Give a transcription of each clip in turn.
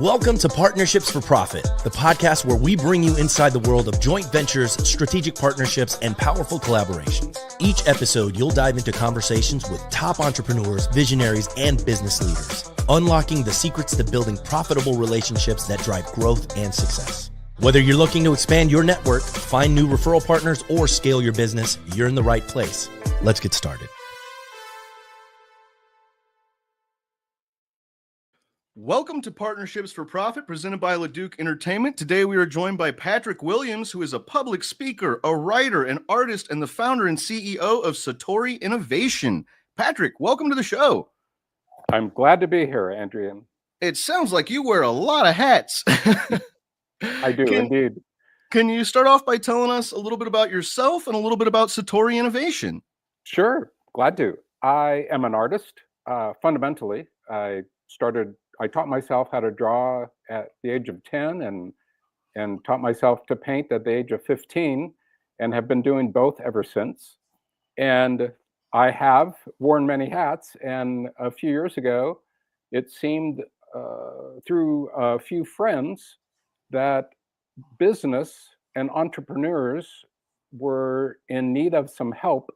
Welcome to Partnerships for Profit, the podcast where we bring you inside the world of joint ventures, strategic partnerships, and powerful collaborations. Each episode, you'll dive into conversations with top entrepreneurs, visionaries, and business leaders, unlocking the secrets to building profitable relationships that drive growth and success. Whether you're looking to expand your network, find new referral partners, or scale your business, you're in the right place. Let's get started. Welcome to Partnerships for Profit, presented by LeDuc Entertainment. Today we are joined by Patrick Williams, who is a public speaker, a writer, an artist, and the founder and CEO of Satori Innovation. Patrick, welcome to the show. I'm glad to be here, Andrea. It sounds like you wear a lot of hats. I do, indeed. Can you start off by telling us a little bit about yourself and a little bit about Satori Innovation? Sure, glad to. I am an artist, fundamentally. I taught myself how to draw at the age of 10 and taught myself to paint at the age of 15 and have been doing both ever since. And I have worn many hats. And a few years ago, it seemed through a few friends that business and entrepreneurs were in need of some help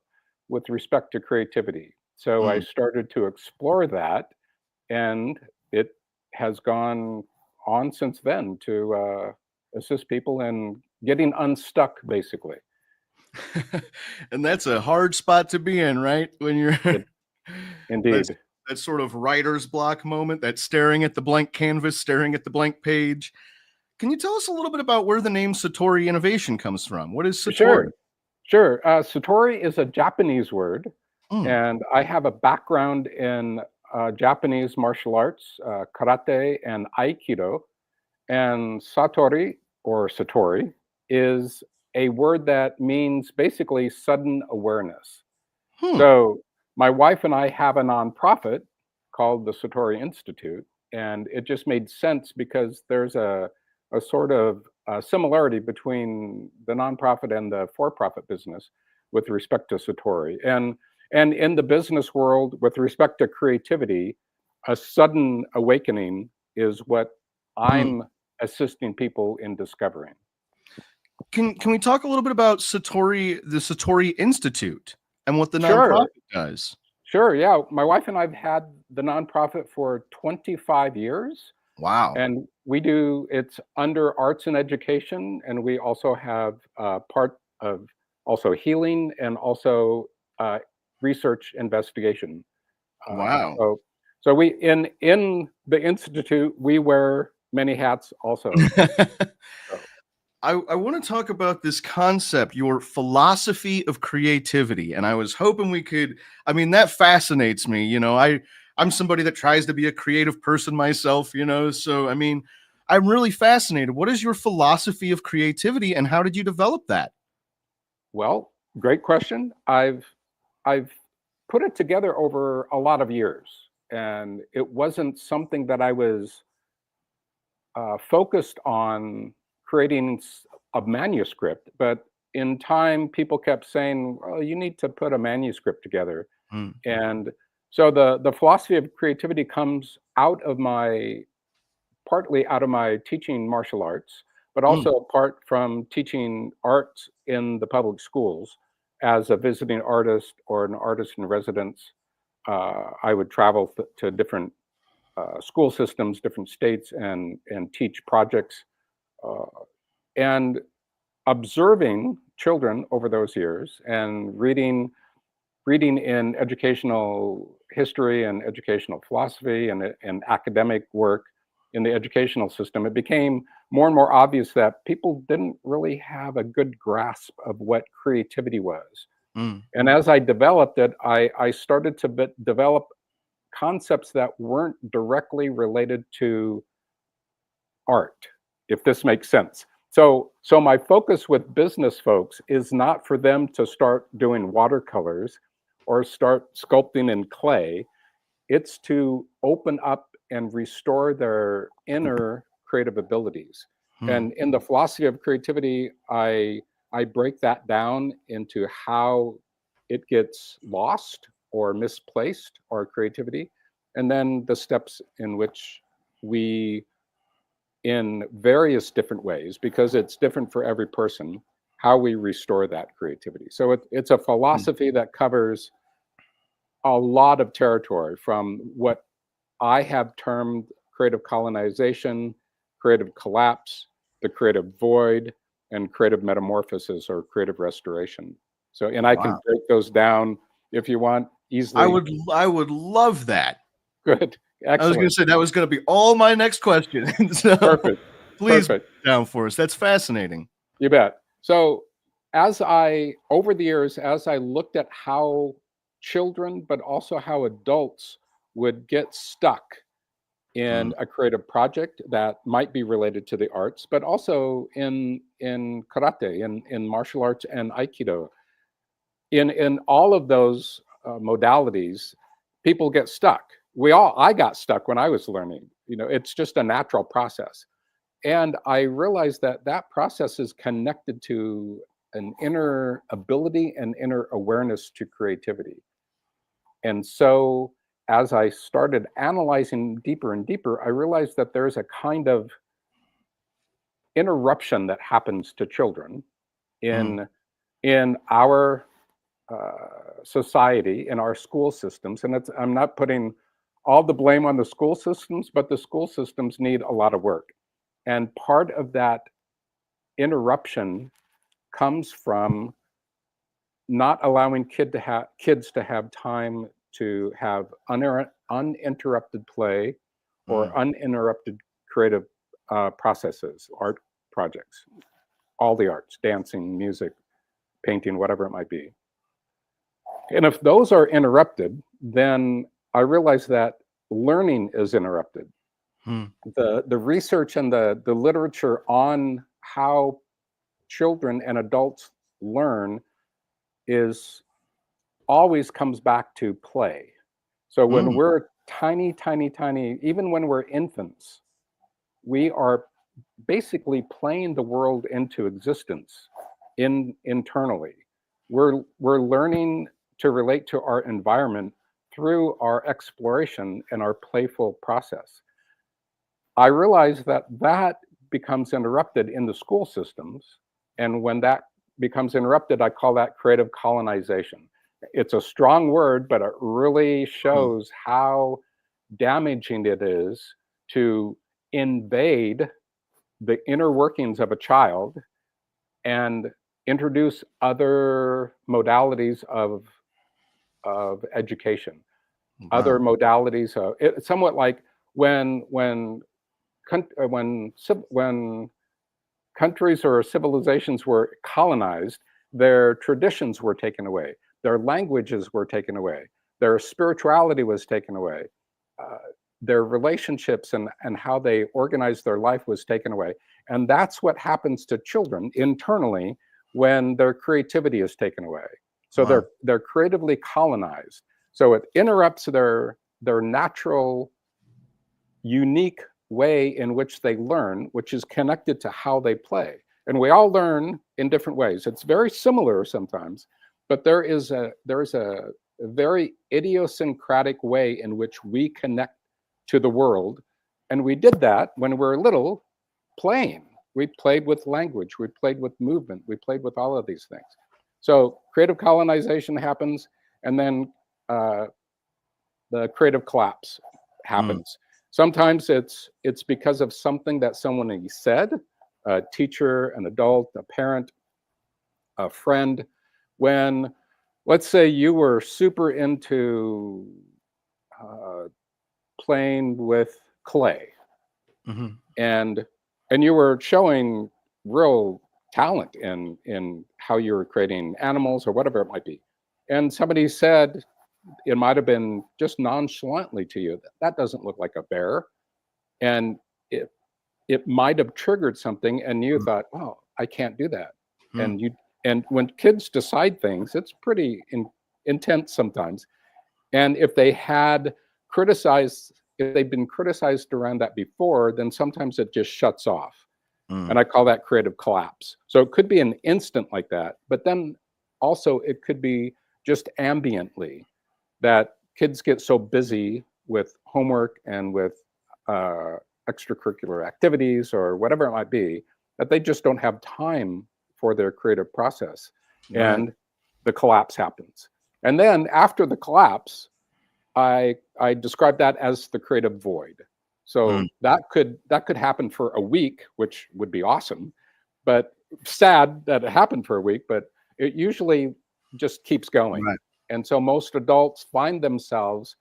with respect to creativity. So I started to explore that, and it has gone on since then to assist people in getting unstuck, basically. And that's a hard spot to be in, right? When you're Indeed. That sort of writer's block moment, that staring at the blank canvas, staring at the blank page. Can you tell us a little bit about where the name Satori Innovation comes from? What is Satori? Sure. Satori is a Japanese word, and I have a background in Japanese martial arts, karate and aikido. And Satori, or Satori, is a word that means basically sudden awareness. So my wife and I have a nonprofit called the Satori Institute, and it just made sense because there's a sort of similarity between the nonprofit and the for-profit business with respect to Satori. And in the business world, with respect to creativity, a sudden awakening is what I'm assisting people in discovering. Can we talk a little bit about Satori, the Satori Institute, and what the nonprofit does? Sure, yeah. My wife and I have had the nonprofit for 25 years. Wow. And it's under arts and education, and we also have part of also healing and also research investigation. Wow. So we in the Institute, we wear many hats also. I want to talk about this concept, your philosophy of creativity. And I was hoping we could, that fascinates me. You know, I'm somebody that tries to be a creative person myself, so I'm really fascinated. What is your philosophy of creativity and how did you develop that? Well, great question. I've put it together over a lot of years, and it wasn't something that I was focused on creating a manuscript, but in time, people kept saying, well, you need to put a manuscript together. And so the philosophy of creativity comes partly out of my teaching martial arts, but also apart from teaching arts in the public schools. As a visiting artist or an artist in residence, I would travel to different school systems, different states, and teach projects. And observing children over those years and reading in educational history and educational philosophy and academic work in the educational system, it became more and more obvious that people didn't really have a good grasp of what creativity was. And as I developed it, I started to develop concepts that weren't directly related to art, if this makes sense. So my focus with business folks is not for them to start doing watercolors or start sculpting in clay. It's to open up and restore their inner creative abilities. And in the philosophy of creativity, I break that down into how it gets lost or misplaced, our creativity, and then the steps in which we in various different ways, because it's different for every person, how we restore that creativity. So it's a philosophy that covers a lot of territory, from what I have termed creative colonization, creative collapse, the creative void, and creative metamorphosis or creative restoration. So, and I can break those down if you want easily. I would love that. Good. Excellent. I was going to say that was going to be all my next question. So Perfect. Please Perfect. down for us. That's fascinating. You bet. So over the years, as I looked at how children, but also how adults would get stuck in a creative project that might be related to the arts, but also in karate, in martial arts and aikido, in all of those modalities, people get stuck. I got stuck when I was learning. It's just a natural process. And I realized that process is connected to an inner ability and inner awareness to creativity. And so as I started analyzing deeper and deeper, I realized that there's a kind of interruption that happens to children in our society, in our school systems. And I'm not putting all the blame on the school systems, but the school systems need a lot of work. And part of that interruption comes from not allowing kids to have time to have uninterrupted play or uninterrupted creative processes, art projects, all the arts, dancing, music, painting, whatever it might be. And if those are interrupted, then I realize that learning is interrupted. The research and the literature on how children and adults learn always comes back to play. So when we're tiny, even when we're infants, we are basically playing the world into existence internally. We're learning to relate to our environment through our exploration and our playful process. I realize that becomes interrupted in the school systems. And when that becomes interrupted, I call that creative colonization. It's a strong word, but it really shows how damaging it is to invade the inner workings of a child and introduce other modalities of education, other modalities of it's somewhat like when countries or civilizations were colonized, their traditions were taken away, their languages were taken away, their spirituality was taken away, their relationships and how they organized their life was taken away. And that's what happens to children internally when their creativity is taken away. So they're creatively colonized. So it interrupts their natural, unique way in which they learn, which is connected to how they play. And we all learn in different ways. It's very similar sometimes, but there is a very idiosyncratic way in which we connect to the world. And we did that when we were little, playing. We played with language, we played with movement, we played with all of these things. So creative colonization happens, and then the creative collapse happens. Sometimes it's because of something that someone said, a teacher, an adult, a parent, a friend. When, let's say, you were super into playing with clay, and you were showing real talent in how you were creating animals or whatever it might be, and somebody said, it might have been just nonchalantly to you, that doesn't look like a bear, and it might have triggered something, and you thought, oh, I can't do that. And when kids decide things, it's pretty intense sometimes. And if they'd been criticized around that before, then sometimes it just shuts off. And I call that creative collapse. So it could be an instant like that, but then also it could be just ambiently, that kids get so busy with homework and with extracurricular activities or whatever it might be, that they just don't have time for their creative process. Right. And the collapse happens. And then after the collapse, I describe that as the creative void. So that could happen for a week, which would be awesome, but sad that it happened for a week, but it usually just keeps going. Right. And so most adults find themselves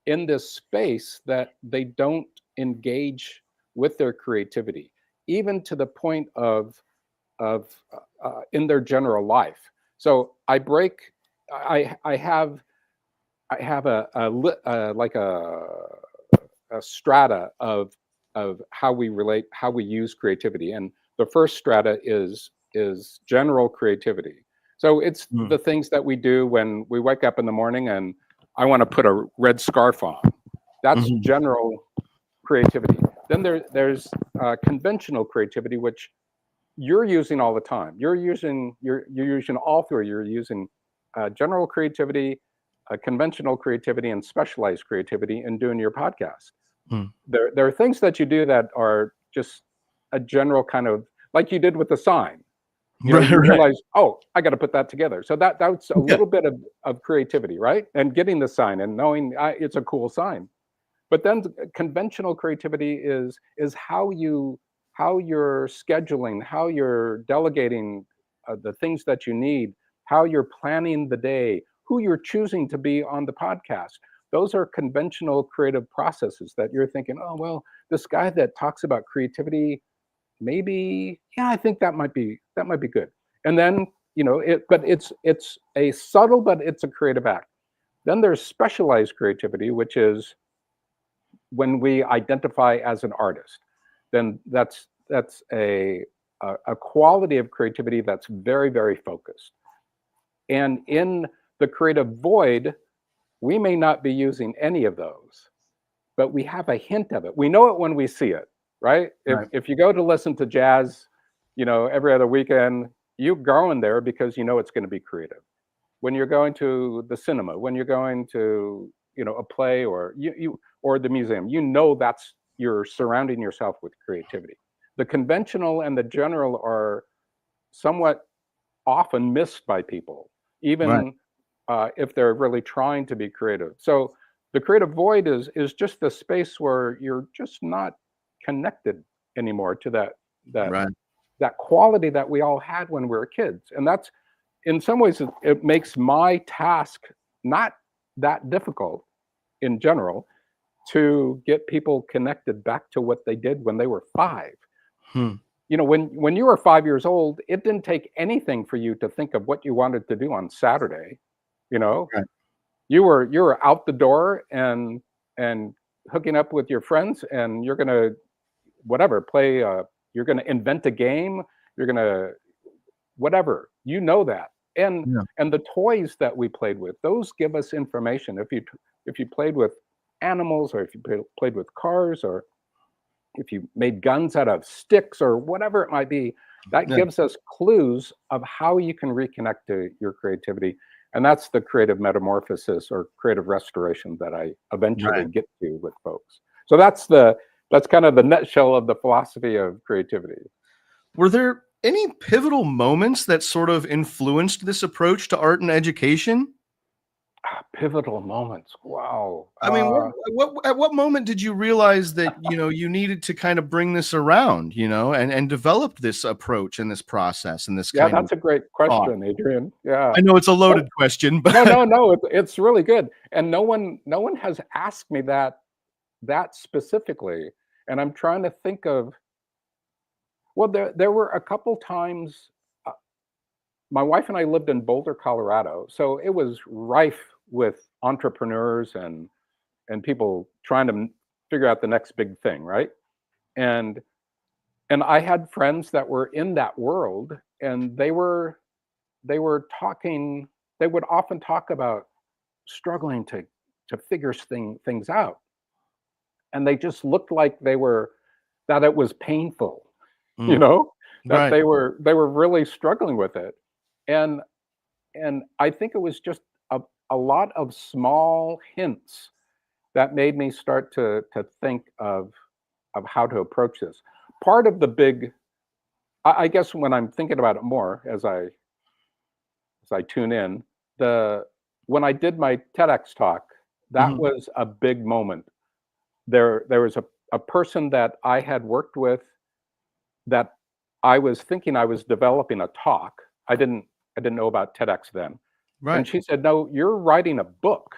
in this space that they don't engage with their creativity, even to the point of in their general life. So I have a strata of how we use creativity, and the first strata is general creativity. So it's the things that we do when we wake up in the morning and I want to put a red scarf on. That's general creativity. Then there's conventional creativity, which you're using all the time. You're using all three. You're using general creativity, conventional creativity, and specialized creativity in doing your podcast. There are things that you do that are just a general kind of, like you did with the sign. You realize, oh, I got to put that together. So that's a little bit of creativity, right? And getting the sign and knowing it's a cool sign. But then conventional creativity is how you're scheduling, how you're delegating the things that you need, how you're planning the day, who you're choosing to be on the podcast. Those are conventional creative processes that you're thinking, oh, well, this guy that talks about creativity, maybe, yeah, I think that might be good. And then, but it's a subtle, but it's a creative act. Then there's specialized creativity, which is when we identify as an artist. Then that's a quality of creativity that's very, very focused. And in the creative void, we may not be using any of those, but we have a hint of it. We know it when we see it, right? If you go to listen to jazz, every other weekend, you're going there because you know it's going to be creative. When you're going to the cinema, when you're going to, a play or or the museum, you're surrounding yourself with creativity. The conventional and the general are somewhat often missed by people, even if they're really trying to be creative. So the creative void is just the space where you're just not connected anymore to that quality that we all had when we were kids. And that's, in some ways, it makes my task not that difficult in general to get people connected back to what they did when they were 5. When you were 5 years old, it didn't take anything for you to think of what you wanted to do on Saturday. You were out the door and hooking up with your friends, and you're gonna play. You're gonna invent a game. You're gonna whatever. That. And the toys that we played with, those give us information. If you played with animals, or if you played with cars, or if you made guns out of sticks or whatever it might be, that gives us clues of how you can reconnect to your creativity. And that's the creative metamorphosis or creative restoration that I eventually get to with folks. So that's kind of the nutshell of the philosophy of creativity. Were there any pivotal moments that sort of influenced this approach to art and education? Pivotal moments. Wow. I mean, at what moment did you realize that, you needed to kind of bring this around, and develop this approach and this process and this kind of that's a great question, Adrian. Yeah. I know it's a loaded question, but no, it's really good. And no one has asked me that specifically. And I'm trying to think of, well, there were a couple times. My wife and I lived in Boulder, Colorado, so it was rife with entrepreneurs and people trying to figure out the next big thing, right? And I had friends that were in that world, and they were talking. They would often talk about struggling to figure things out, and they just looked like that it was painful, that they were really struggling with it. And I think it was just a lot of small hints that made me start to think of of how to approach this. Part of the big, I guess when I'm thinking about it more as I tune in, when I did my TEDx talk, that was a big moment. There was a person that I had worked with that I was thinking I was developing a talk. I didn't know about TEDx then. Right. And she said, "No, you're writing a book,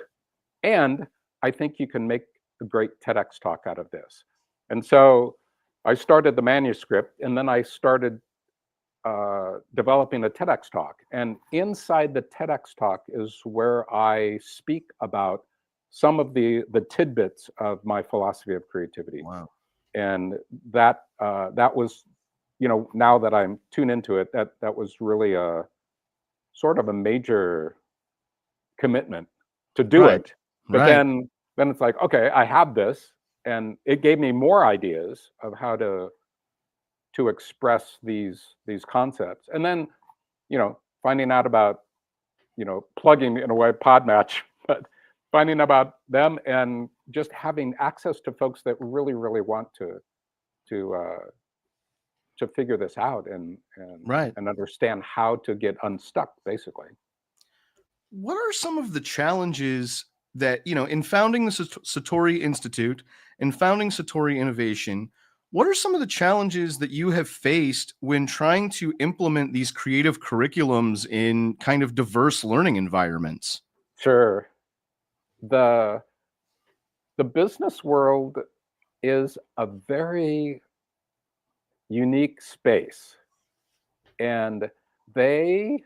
and I think you can make a great TEDx talk out of this." And so I started the manuscript, and then I started developing a TEDx talk. And inside the TEDx talk is where I speak about some of the tidbits of my philosophy of creativity. Wow. And that was, now that I'm tuned into it, that was really a sort of a major commitment to do Right. it. But then it's like, okay, I have this, and it gave me more ideas of how to express these concepts. And then, finding out about, plugging in a way Podmatch, but finding about them and just having access to folks that really, really want to figure this out and understand how to get unstuck, basically. What are some of the challenges that, in founding the Satori Institute and founding Satori Innovation, what are some of the challenges that you have faced when trying to implement these creative curriculums in kind of diverse learning environments? Sure. The business world is a very unique space, and they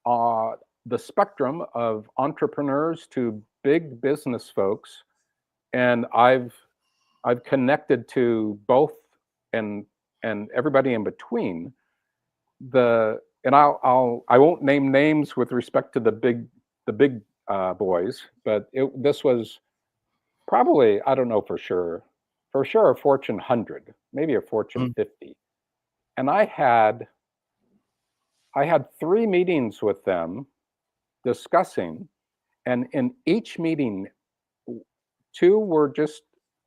are the spectrum of entrepreneurs to big business folks, and I've connected to both and everybody in between. And I won't name names with respect to the big boys, but this was probably, I don't know for sure a Fortune 100, maybe a Fortune 50. And I had 3 meetings with them discussing, and in each meeting, 2 were just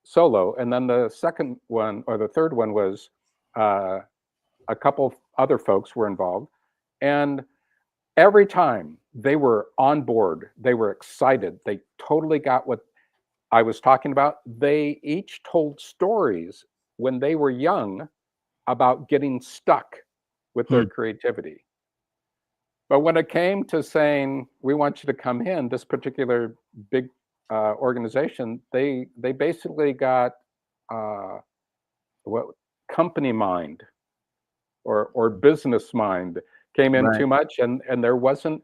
solo, and then the second one or the third one was a couple other folks were involved. And every time they were on board, they were excited, they totally got what I was talking about. They each told stories when they were young about getting stuck with their creativity. But when it came to saying, we want you to come in, this particular big organization, they basically got what company mind or business mind came in too much, and there wasn't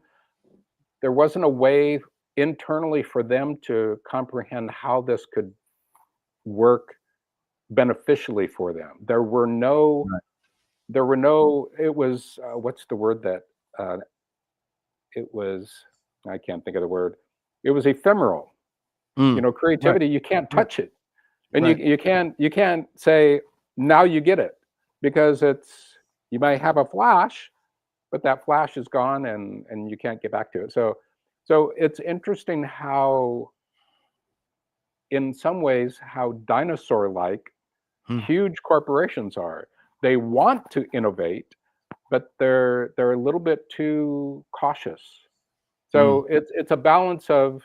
a way internally for them to comprehend how this could work beneficially for them. There were no, it was, what's the word that, it was, I can't think of the word. It was ephemeral. Creativity, you can't touch it. And you can't say, now you get it, because you might have a flash, but that flash is gone and you can't get back to it. So it's interesting how, in some ways, how dinosaur-like huge corporations are. They want to innovate, but they're a little bit too cautious. So it's a balance of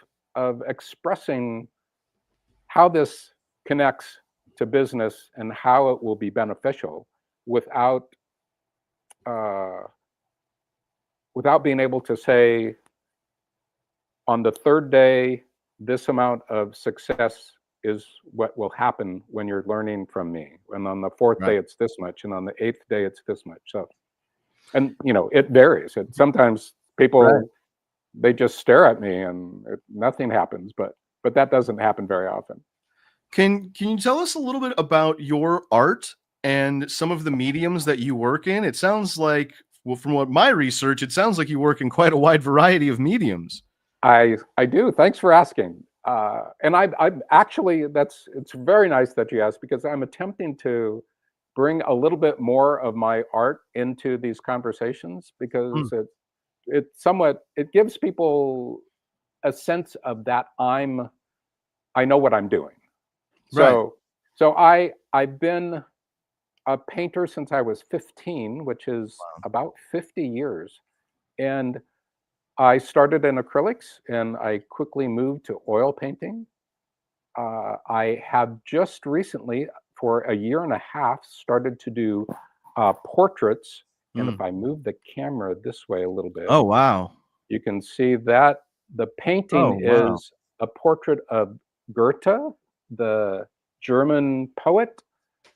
expressing how this connects to business and how it will be beneficial without being able to say, on the 3rd day, this amount of success is what will happen when you're learning from me. And on the 4th day, it's this much. And on the 8th day, it's this much. So, and it varies. Sometimes people, they just stare at me and nothing happens, but that doesn't happen very often. Can you tell us a little bit about your art and some of the mediums that you work in? It sounds like, well, from what my research, it sounds like you work in quite a wide variety of mediums. I do. Thanks for asking. And I'm actually, it's very nice that you asked, because I'm attempting to bring a little bit more of my art into these conversations, because it gives people a sense of that I know what I'm doing. So So I've been a painter since I was 15, which is about 50 years. And I started in acrylics and I quickly moved to oil painting. I have just recently, for a year and a half, started to do portraits. And if Mm. I move the camera this way a little bit, Oh, wow. you can see that the Oh, painting wow. is a portrait of Goethe, the German poet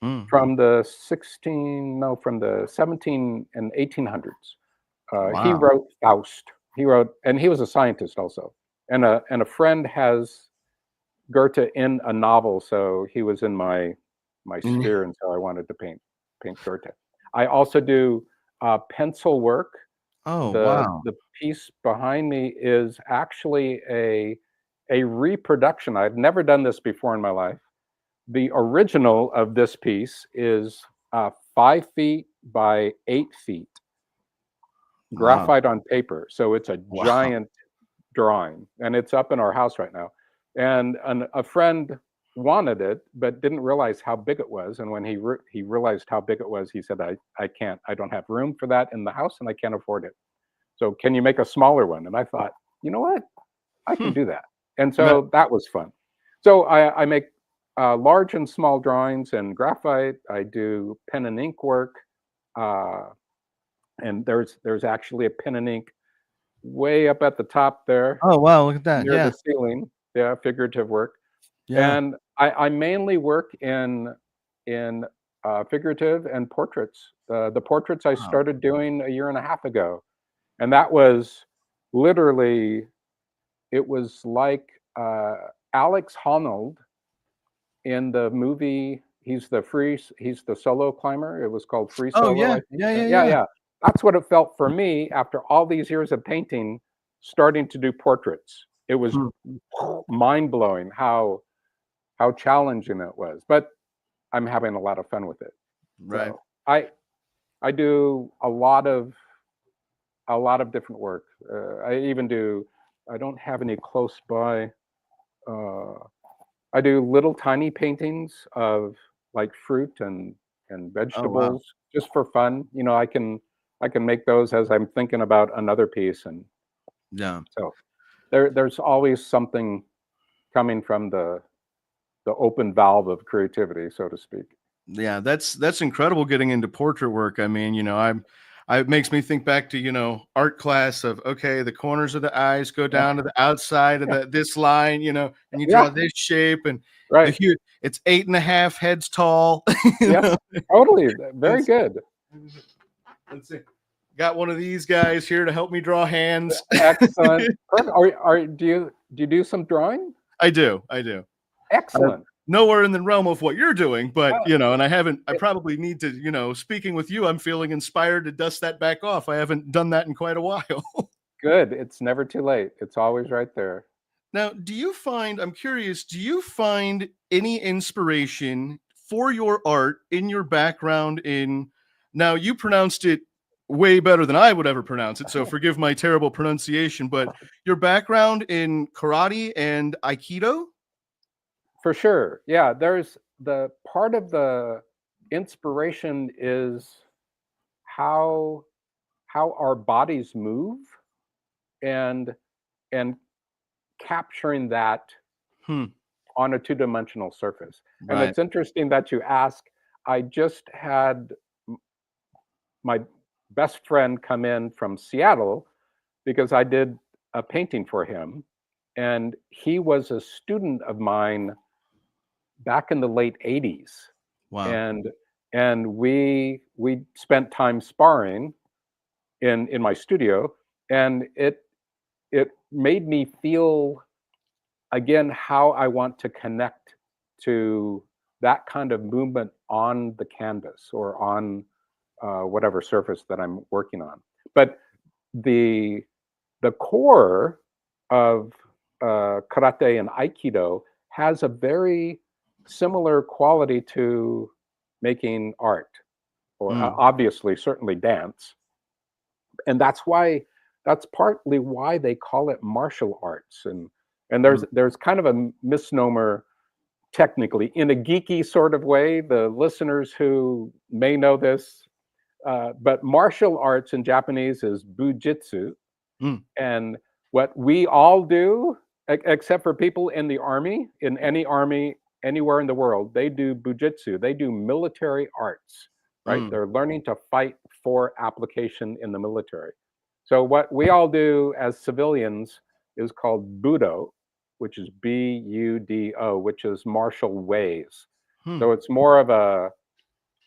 Mm. from the 16, no, from the 17 and 1800s. He Wow. wrote Faust. He wrote, and he was a scientist also. And a friend has Goethe in a novel, so he was in my Mm. sphere, and so I wanted to paint Goethe. I also do pencil work. Oh, The wow. the piece behind me is actually a reproduction. I've never done this before in my life. The original of this piece is 5 feet by 8 feet, Wow. graphite on paper. So it's a Wow. giant drawing, and it's up in our house right now. And a friend wanted it, but didn't realize how big it was. And when he realized how big it was, he said, I can't, I don't have room for that in the house, and I can't afford it. So can you make a smaller one? And I thought, you know what? I can Hmm. do that. And Now, so that was fun. So I make large and small drawings and graphite. I do pen and ink work. Uh, and there's actually a pen and ink way up at the top there oh, wow, look at that. near Yeah. the ceiling. Yeah, figurative work. Yeah. And I mainly work in figurative and portraits. The portraits I Wow. started doing a year and a half ago, and that was literally, it was like Alex Honnold in the movie. He's the solo climber. It was called Free Oh, Solo, yeah. I think. Yeah, yeah, Yeah, yeah. yeah. That's what it felt for me after all these years of painting, starting to do portraits. It was Hmm. mind blowing how challenging it was, but I'm having a lot of fun with it. Right. So I do a lot of different work. I even do. I don't have any close by. Uh, I do little tiny paintings of like fruit and Oh, wow. vegetables just for fun. I can make those as I'm thinking about another piece, and Yeah. so there's always something coming from the open valve of creativity, so to speak. Yeah, that's incredible getting into portrait work. I mean, it makes me think back to, art class of, okay, the corners of the eyes go Yeah, down to the outside of yeah, this line, and you draw yeah, this shape and the right. huge, it's 8.5 heads tall. you Yes, know, totally. Very it's, good. let's see. Got one of these guys here to help me draw hands. Excellent. Perfect. Do you do some drawing? I do. I do. Excellent. Nowhere in the realm of what you're doing, but Uh, and I it- probably need to, speaking with you, I'm feeling inspired to dust that back off. I haven't done that in quite a while. Good. It's never too late. It's always right there. Now, I'm curious, do you find any inspiration for your art in your background now you pronounced it way better than I would ever pronounce it, so forgive my terrible pronunciation, but your background in karate and aikido? For sure. Yeah, there's the part of the inspiration is how how our bodies move, and and capturing that Hmm. on a two-dimensional surface. And Right. it's interesting that you ask. I just had my best friend come in from Seattle because I did a painting for him, and he was a student of mine back in the late 80s. Wow. And we spent time sparring in my studio, and it made me feel again how I want to connect to that kind of movement on the canvas or on whatever surface that I'm working on. But the the core of karate and aikido has a very similar quality to making art, or Mm. obviously certainly dance. And that's partly why they call it martial arts. And Mm. there's kind of a misnomer technically, in a geeky sort of way, the listeners who may know this, but martial arts in Japanese is bujitsu. Mm. And what we all do, except for people in the army, in any army, anywhere in the world, they do bujitsu. They do military arts, right? Mm. They're learning to fight for application in the military. So what we all do as civilians is called Budo, which is Budo, which is martial ways. Hmm. So it's more of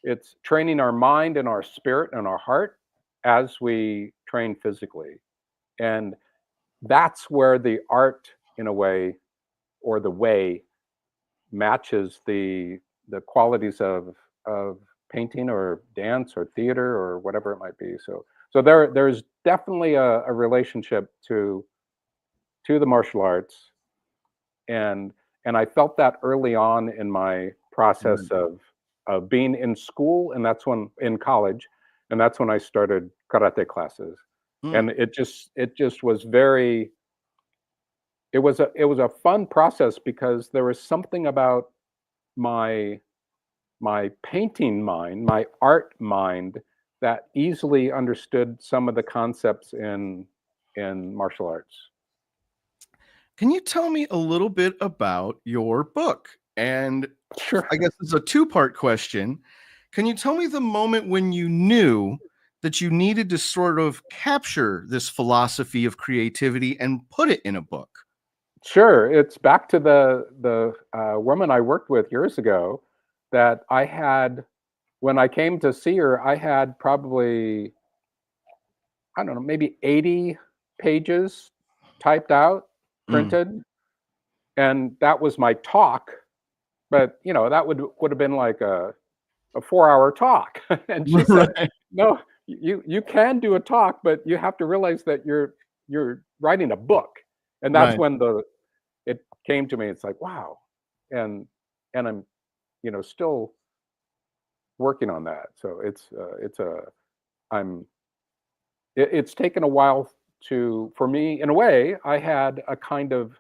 it's training our mind and our spirit and our heart as we train physically. And that's where the art, in a way, or the way, matches the qualities of painting or dance or theater or whatever it might be. So there's definitely a relationship to the martial arts, and I felt that early on in my process Right. of being in school, and that's when in college, and that's when I started karate classes, Mm. and it just was very, it was a fun process because there was something about my painting mind, my art mind, that easily understood some of the concepts in martial arts. Can you tell me a little bit about your book? And Sure. I guess it's a two-part question. Can you tell me the moment when you knew that you needed to sort of capture this philosophy of creativity and put it in a book? Sure, it's back to the woman I worked with years ago that I had when I came to see her, I had probably, I don't know, maybe 80 pages typed out, Mm. printed, and that was my talk. But that would have been like a 4-hour talk. And she said, Right. "No, you can do a talk, but you have to realize that you're writing a book." And that's Right. when it came to me. It's like, wow, and I'm still working on that. So it's a I'm it's taken a while to for me in a way. I had a kind of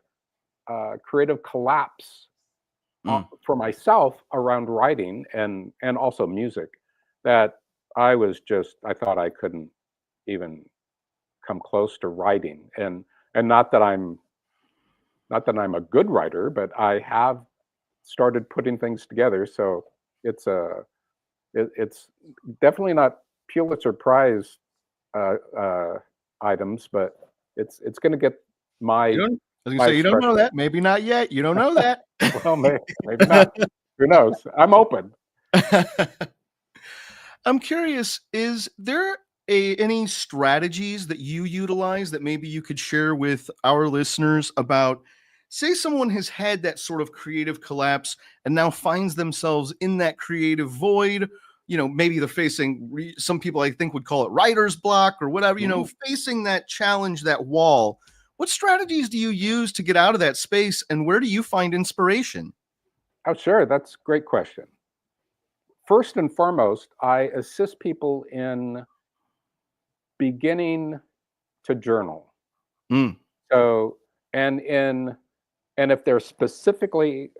creative collapse Mm. for myself around writing and also music, that I thought I couldn't even come close to writing, and not that I'm a good writer, but I have started putting things together. So it's a it's definitely not Pulitzer Prize items, but it's going to get You my don't I was gonna my say, you don't know expression. that. Maybe not yet. You don't know that. Well, maybe not. Who knows? I'm open. I'm curious, is there any strategies that you utilize that maybe you could share with our listeners about, say, someone has had that sort of creative collapse and now finds themselves in that creative void? Maybe they're facing, some people I think would call it writer's block or whatever, Mm. facing that challenge, that wall. What strategies do you use to get out of that space, and where do you find inspiration? Oh, sure. That's a great question. First and foremost, I assist people in beginning to journal. Mm. So, and in and if they're specifically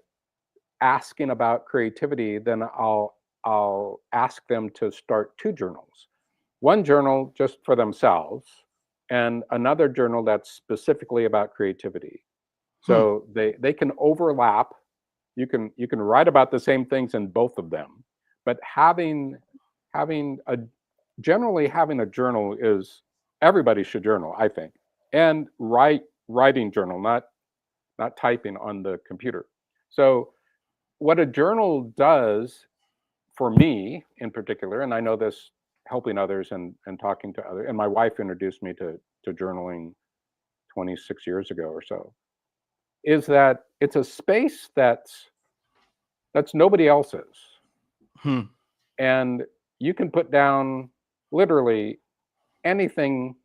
asking about creativity, then I'll ask them to start two journals. One journal just for themselves, and another journal that's specifically about creativity. Hmm. So they can overlap. You can write about the same things in both of them, but having a generally having a journal is, everybody should journal, I think, and writing journal, not typing on the computer. So what a journal does for me in particular, and I know this helping others and talking to others, and my wife introduced me to journaling 26 years ago or so, is that it's a space that's nobody else's. Hmm. And you can put down literally anything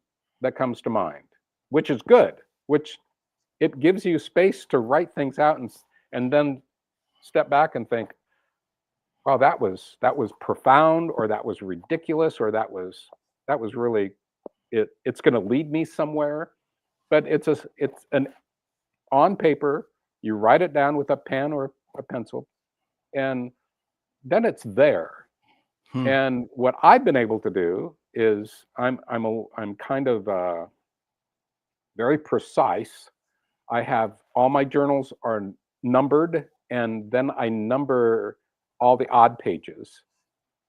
that comes to mind, which is good, which it gives you space to write things out and then step back and think, wow, that was profound, or that was ridiculous, or that was really it's going to lead me somewhere. But it's an on paper, you write it down with a pen a pencil, and then it's there. Hmm. And what I've been able to do is I'm kind of very precise. I have all my journals are numbered, and then I number all the odd pages.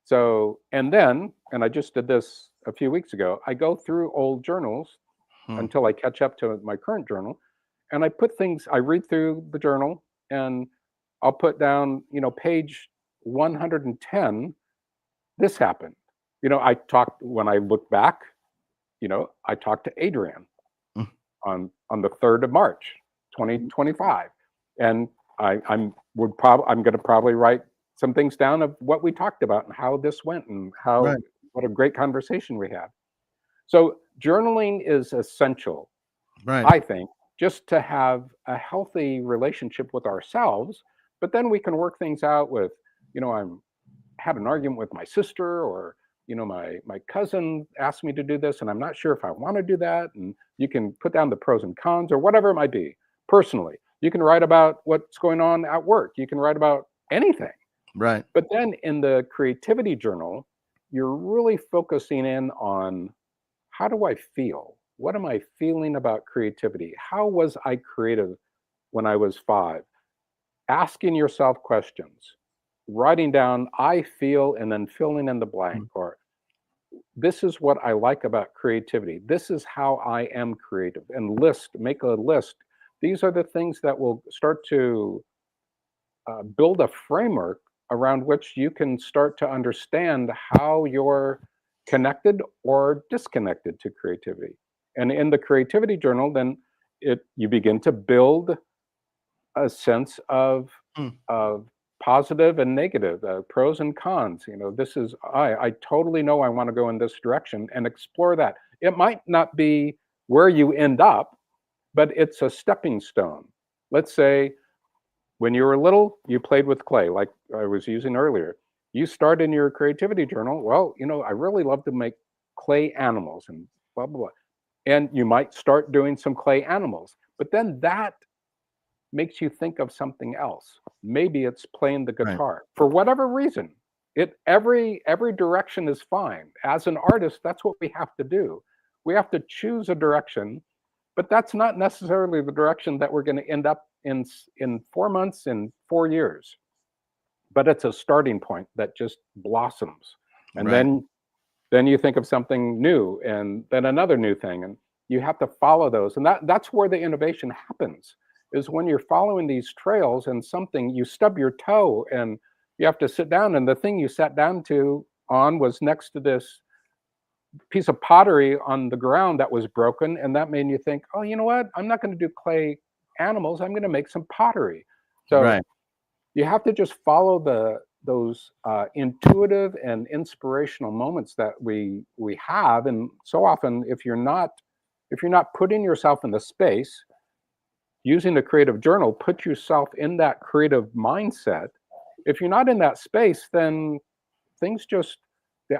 So, and I just did this a few weeks ago, I go through old journals Hmm. until I catch up to my current journal. And I read through the journal, and I'll put down, page 110, this happened. When I look back, I talked to Adrian Hmm. on the 3rd of March, 2025. And I'm going to probably write some things down of what we talked about and how this went and Right. what a great conversation we had. So journaling is essential, Right. I think, just to have a healthy relationship with ourselves. But then we can work things out with, I'm had an argument with my sister, or my cousin asked me to do this and I'm not sure if I want to do that, and you can put down the pros and cons or whatever it might be. Personally, you can write about what's going on at work, you can write about anything. Right. But then in the creativity journal, you're really focusing in on, how do I feel? What am I feeling about creativity? How was I creative when I was 5? Asking yourself questions, writing down I feel, and then filling in the blank, or this is what I like about creativity. This is how I am creative. And make a list. These are the things that will start to build a framework around which you can start to understand how you're connected or disconnected to creativity. And in the creativity journal, then you begin to build a sense of Hmm. positive and negative, pros and cons. This is I totally know I want to go in this direction and explore that. It might not be where you end up, but it's a stepping stone. Let's say when you were little, you played with clay, like I was using earlier. You start in your creativity journal. Well, I really love to make clay animals and blah blah blah. And you might start doing some clay animals, but then that makes you think of something else. Maybe it's playing the Right. guitar for whatever reason. Every direction is fine. As an artist, that's what we have to do. We have to choose a direction, but that's not necessarily the direction that we're going to end up in 4 months, in 4 years. But it's a starting point that just blossoms, and Right. then you think of something new, and then another new thing, and you have to follow those. And that's where the innovation happens, is when you're following these trails, and something, you stub your toe and you have to sit down, and the thing you sat down on was next to this piece of pottery on the ground that was broken, and that made you think, oh, you know what, I'm not going to do clay animals, I'm going to make some pottery. So Right. you have to just follow those intuitive and inspirational moments that we have. And so often, if you're not putting yourself in the space, using the creative journal, put yourself in that creative mindset. If you're not in that space, then the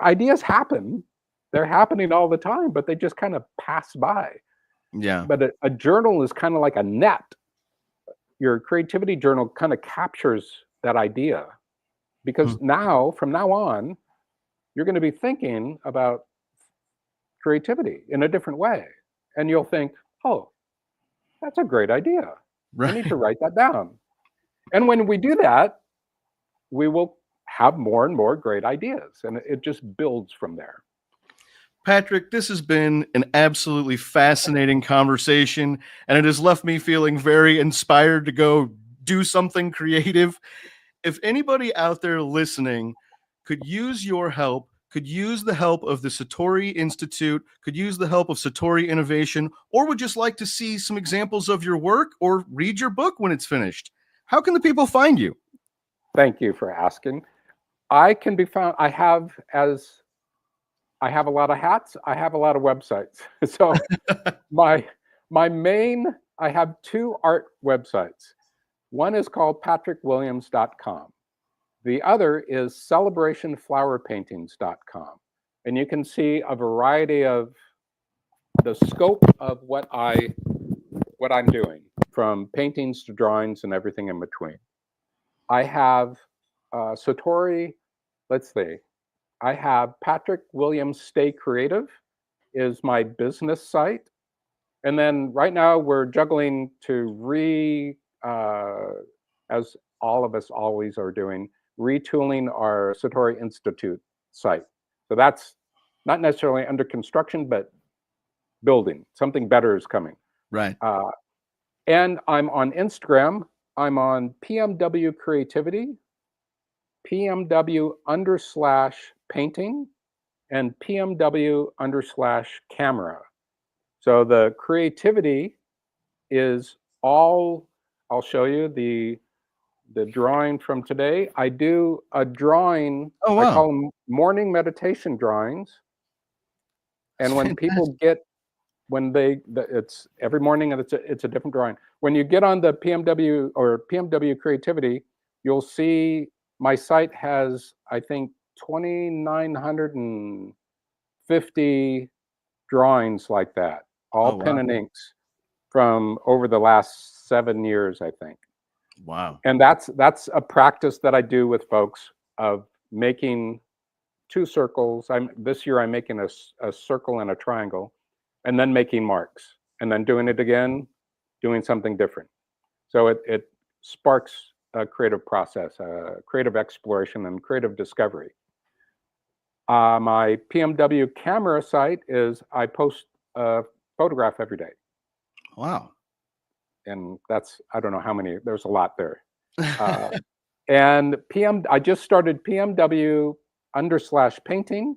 ideas happen. They're happening all the time, but they just kind of pass by. Yeah. But a journal is kind of like a net. Your creativity journal kind of captures that idea, because from now on, you're going to be thinking about creativity in a different way. And you'll think, oh, that's a great idea. I need Right. to write that down. And when we do that, we will have more and more great ideas, and it just builds from there. Patrick, this has been an absolutely fascinating conversation, and it has left me feeling very inspired to go do something creative. If anybody out there listening could use your help, could use the help of the Satori Institute, could use the help of Satori Innovation, or would just like to see some examples of your work or read your book when it's finished, how can the people find you? Thank you for asking. I can be found. I have a lot of hats. I have a lot of websites. So my main, I have 2 art websites. One is called patrickwilliams.com. The other is celebrationflowerpaintings.com. And you can see a variety of the scope of what I'm doing, from paintings to drawings and everything in between. I have Satori, let's see. I have Patrick Williams Stay Creative is my business site. And then right now we're juggling to as all of us always are doing, retooling our Satori Institute site. So that's not necessarily under construction, but building. Something better is coming. Right. And I'm on Instagram. I'm on PMW Creativity, PMW_painting, and PMW_camera. So the creativity is all, I'll show you the drawing from today. I do a drawing, Oh, wow. I call them morning meditation drawings. And That's when people get, it's every morning and it's a different drawing. When you get on the PMW or PMW Creativity, you'll see my site has, I think, 2,950 drawings like that, all pen and inks from over the last 7 years, I think. Wow. And that's a practice that I do with folks of making 2 circles. This year I'm making a circle and a triangle, and then making marks, and then doing it again, doing something different. So it sparks a creative process, creative exploration, and creative discovery. My PMW camera site is I post a photograph every day. Wow. And that's, I don't know how many, there's a lot there. And I just started PMW_painting.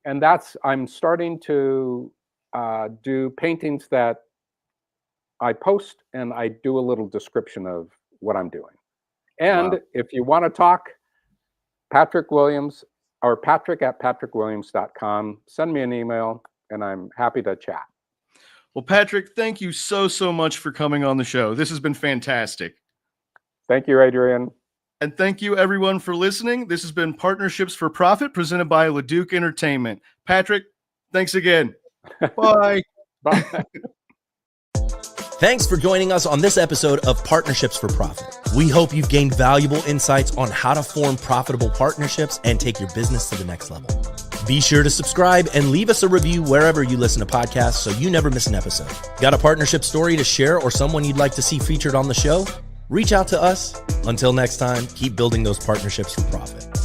And I'm starting to do paintings that I post, and I do a little description of what I'm doing. And if you want to talk, Patrick Williams or patrick@patrickwilliams.com, send me an email and I'm happy to chat. Well, Patrick, thank you so much for coming on the show. This has been fantastic. Thank you, Adrian. And thank you, everyone, for listening. This has been Partnerships for Profit, presented by LeDuc Entertainment. Patrick, thanks again. Bye. Bye. Thanks for joining us on this episode of Partnerships for Profit. We hope you've gained valuable insights on how to form profitable partnerships and take your business to the next level. Be sure to subscribe and leave us a review wherever you listen to podcasts so you never miss an episode. Got a partnership story to share or someone you'd like to see featured on the show? Reach out to us. Until next time, keep building those partnerships for profit.